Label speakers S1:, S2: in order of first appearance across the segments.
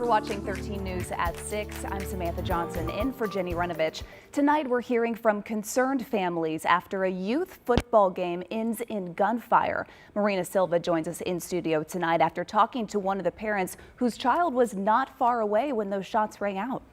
S1: You're watching 13 News at 6. I'm Samantha Johnson in for Jenny Runovich. Tonight we're hearing from concerned families after a youth football game ends in gunfire. Marina Silva joins us in studio tonight after talking to one of the parents whose child was not far away when those shots rang out.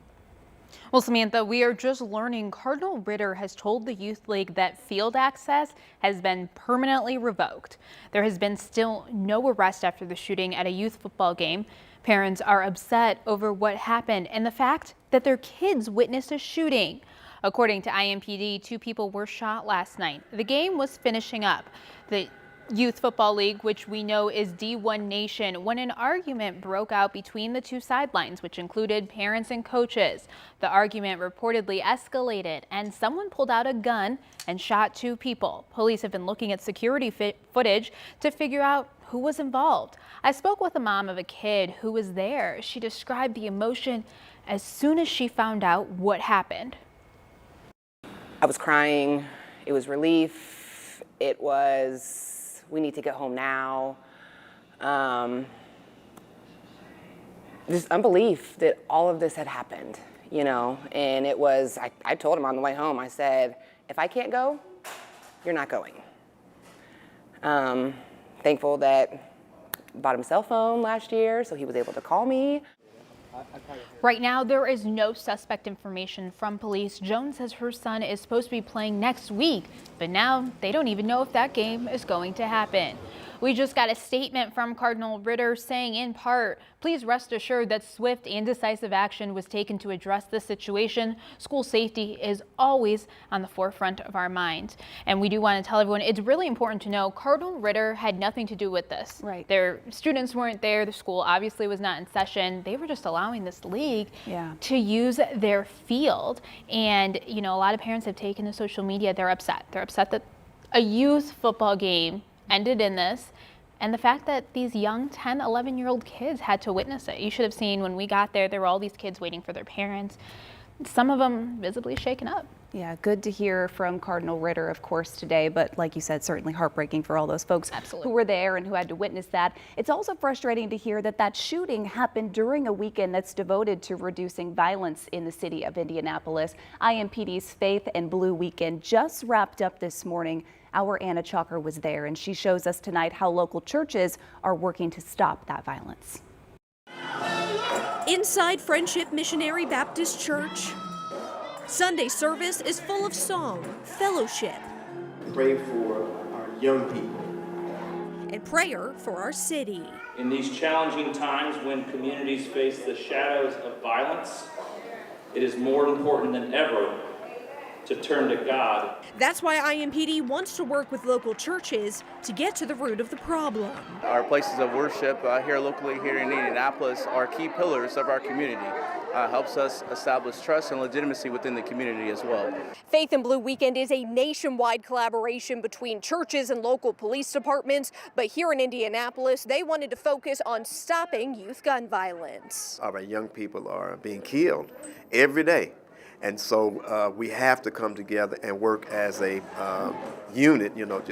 S2: Well, Samantha, we are just learning Cardinal Ritter has told the Youth League that field access has been permanently revoked. There has been still no arrest after the shooting at a youth football game. Parents are upset over what happened and the fact that their kids witnessed a shooting. According to IMPD, 2 people were shot last night. The game was finishing up. The Youth Football League, which we know is D1 Nation, when an argument broke out between the 2 sidelines, which included parents and coaches. The argument reportedly escalated and someone pulled out a gun and shot 2 people. Police have been looking at security footage to figure out who was involved. I spoke with a mom of a kid who was there. She described the emotion as soon as she found out what happened.
S3: I was crying. It was relief. It was we need to get home now. Just unbelief that all of this had happened, you know, and it was, I told him on the way home, I said, if I can't go, you're not going. Thankful that I bought him a cell phone last year, so he was able to call me.
S2: Right now, there is no suspect information from police. Joan says her son is supposed to be playing next week, but now they don't even know if that game is going to happen. We just got a statement from Cardinal Ritter saying in part, please rest assured that swift and decisive action was taken to address this situation. School safety is always on the forefront of our mind. And we do want to tell everyone it's really important to know Cardinal Ritter had nothing to do with this.
S1: Right.
S2: Their students weren't there. The school obviously was not in session. They were just allowing this league to use their field. And, you know, a lot of parents have taken to social media. They're upset. They're upset that a youth football game ended in this, and the fact that these young 10, 11-year-old kids had to witness it. You should have seen when we got there were all these kids waiting for their parents, some of them visibly shaken up.
S1: Yeah, good to hear from Cardinal Ritter, of course, today, but like you said, certainly heartbreaking for all those folks who were there and who had to witness that. It's also frustrating to hear that that shooting happened during a weekend that's devoted to reducing violence in the city of Indianapolis. IMPD's Faith and Blue Weekend just wrapped up this morning. Our Anna Chalker was there, and she shows us tonight how local churches are working to stop that violence.
S4: Inside Friendship Missionary Baptist Church, Sunday service is full of song, fellowship,
S5: pray for our young people,
S4: and prayer for our city.
S6: In these challenging times when communities face the shadows of violence, it is more important than ever to turn to God.
S4: That's why IMPD wants to work with local churches to get to the root of the problem.
S7: Our places of worship here locally here in Indianapolis are key pillars of our community. Helps us establish trust and legitimacy within the community as well.
S4: Faith and Blue Weekend is a nationwide collaboration between churches and local police departments, but here in Indianapolis, they wanted to focus on stopping youth gun violence.
S5: our young people are being killed every day. And so we have to come together and work as a unit, you know,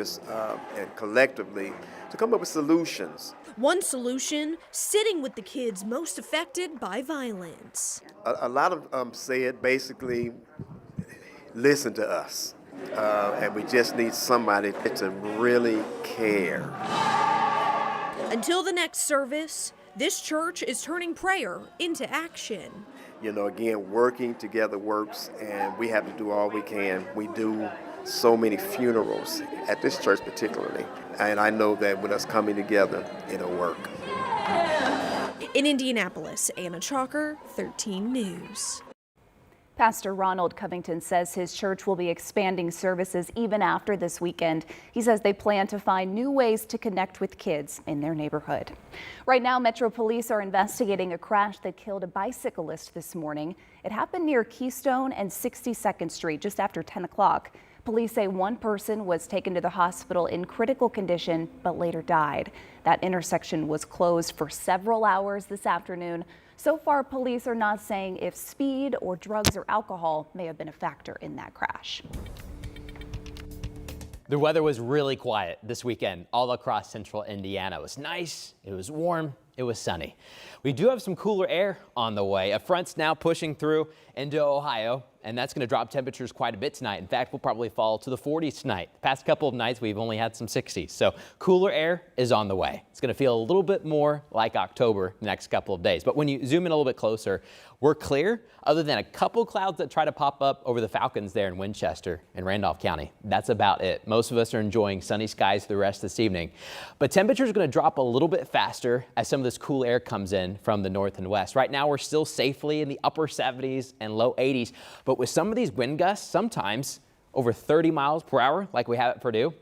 S5: and collectively to come up with solutions.
S4: One solution, sitting with the kids most affected by violence.
S5: A lot of them said basically, listen to us. And we just need somebody to really care.
S4: Until the next service, this church is turning prayer into action.
S5: You know, again, working together works, and we have to do all we can. We do so many funerals at this church particularly, and I know that with us coming together, it'll work.
S4: In Indianapolis, Anna Chalker, 13 News.
S1: Pastor Ronald Covington says his church will be expanding services even after this weekend. He says they plan to find new ways to connect with kids in their neighborhood. Right now, Metro Police are investigating a crash that killed a bicyclist this morning. It happened near Keystone and 62nd Street just after 10 o'clock. Police say one person was taken to the hospital in critical condition but later died. That intersection was closed for several hours this afternoon. So far, police are not saying if speed or drugs or alcohol may have been a factor in that crash.
S8: The weather was really quiet this weekend all across central Indiana. It was nice, it was warm, it was sunny. We do have some cooler air on the way. A front's now pushing through into Ohio, and that's going to drop temperatures quite a bit tonight. In fact, we'll probably fall to the 40s tonight. The past couple of nights, we've only had some 60s. So cooler air is on the way. It's going to feel a little bit more like October the next couple of days. But when you zoom in a little bit closer, we're clear other than a couple clouds that try to pop up over the Falcons there in Winchester and Randolph County. That's about it. Most of us are enjoying sunny skies the rest of this evening. But temperatures are going to drop a little bit faster as some of this cool air comes in from the north and west. Right now, we're still safely in the upper 70s and low 80s. But with some of these wind gusts, sometimes over 30 miles per hour, like we have at Purdue,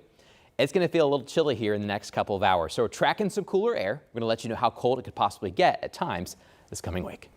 S8: it's going to feel a little chilly here in the next couple of hours. So we're tracking some cooler air. We're going to let you know how cold it could possibly get at times this coming week.